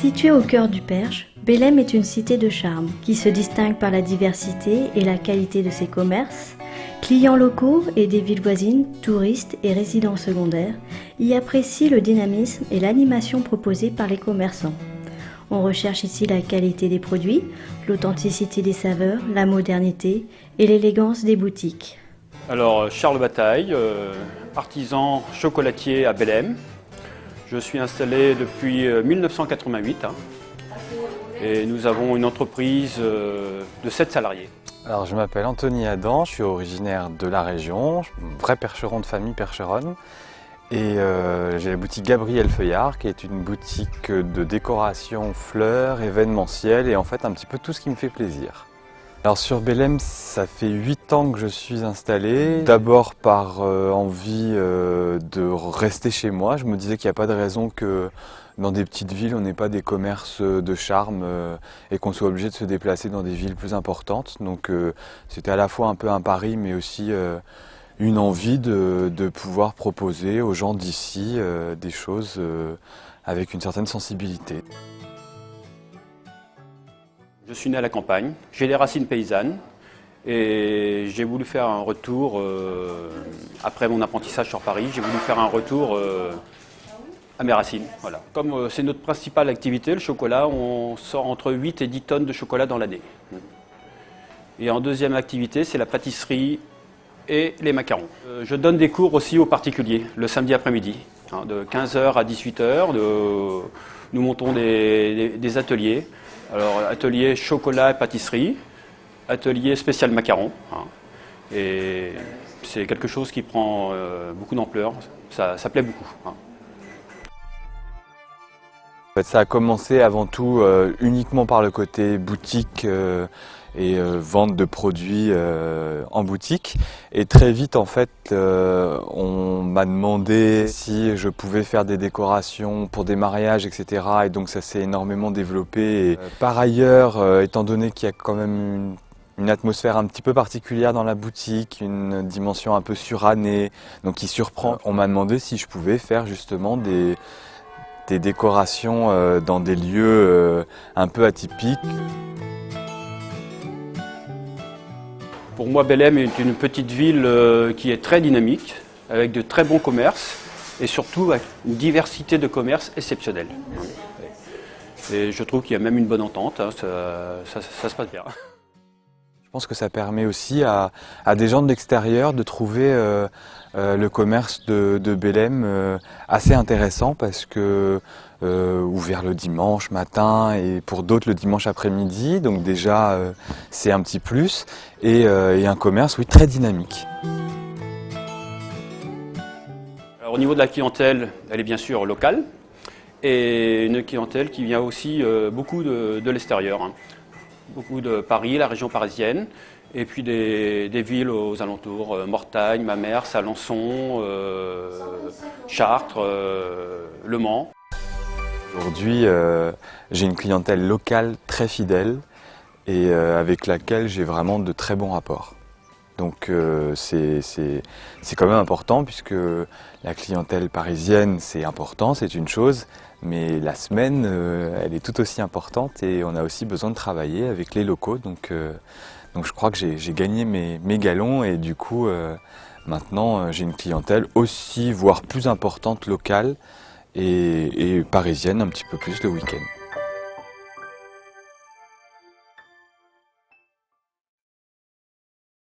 Située au cœur du Perche, Bellem est une cité de charme qui se distingue par la diversité et la qualité de ses commerces. Clients locaux et des villes voisines, touristes et résidents secondaires y apprécient le dynamisme et l'animation proposée par les commerçants. On recherche ici la qualité des produits, l'authenticité des saveurs, la modernité et l'élégance des boutiques. Alors Charles Bataille, artisan chocolatier à Bellem. Je suis installé depuis 1988 et nous avons une entreprise de 7 salariés. Alors je m'appelle Anthony Adam, je suis originaire de la région, vrai percheron de famille percheronne. Et j'ai la boutique Gabriel Feuillard qui est une boutique de décoration fleurs, événementielle et en fait un petit peu tout ce qui me fait plaisir. Alors sur Bellem, ça fait 8 ans que je suis installé. D'abord par envie de rester chez moi. Je me disais qu'il n'y a pas de raison que dans des petites villes, on n'ait pas des commerces de charme et qu'on soit obligé de se déplacer dans des villes plus importantes. Donc c'était à la fois un peu un pari, mais aussi une envie de pouvoir proposer aux gens d'ici des choses avec une certaine sensibilité. Je suis né à la campagne, j'ai des racines paysannes et j'ai voulu faire un retour, après mon apprentissage sur Paris, j'ai voulu faire un retour à mes racines. Voilà. Comme c'est notre principale activité, le chocolat, on sort entre 8 et 10 tonnes de chocolat dans l'année. Et en deuxième activité, c'est la pâtisserie et les macarons. Je donne des cours aussi aux particuliers le samedi après-midi, de 15h à 18h. Nous montons des ateliers. Alors, atelier chocolat et pâtisserie, atelier spécial macaron. Et c'est quelque chose qui prend beaucoup d'ampleur, ça plaît beaucoup. En fait, ça a commencé avant tout uniquement par le côté boutique et vente de produits en boutique. Et très vite, en fait, on m'a demandé si je pouvais faire des décorations pour des mariages, etc. Et donc ça s'est énormément développé. Et, par ailleurs, étant donné qu'il y a quand même une atmosphère un petit peu particulière dans la boutique, une dimension un peu surannée, donc qui surprend, on m'a demandé si je pouvais faire justement des décorations dans des lieux un peu atypiques. Pour moi, Bellem est une petite ville qui est très dynamique, avec de très bons commerces et surtout avec une diversité de commerces exceptionnelle. Et je trouve qu'il y a même une bonne entente, ça se passe bien. Je pense que ça permet aussi à des gens de l'extérieur de trouver le commerce de Bellem assez intéressant parce que ouvert le dimanche matin et pour d'autres le dimanche après-midi, donc déjà c'est un petit plus et un commerce oui très dynamique. Alors, au niveau de la clientèle, elle est bien sûr locale et une clientèle qui vient aussi beaucoup de l'extérieur. Beaucoup de Paris, la région parisienne, et puis des villes aux alentours, Mortagne, Mamers, Alençon, Chartres, Le Mans. Aujourd'hui, j'ai une clientèle locale très fidèle et avec laquelle j'ai vraiment de très bons rapports. Donc c'est quand même important puisque la clientèle parisienne c'est important, c'est une chose, mais la semaine elle est tout aussi importante et on a aussi besoin de travailler avec les locaux. Donc je crois que j'ai gagné mes galons et du coup maintenant j'ai une clientèle aussi, voire plus importante locale et parisienne un petit peu plus le week-end.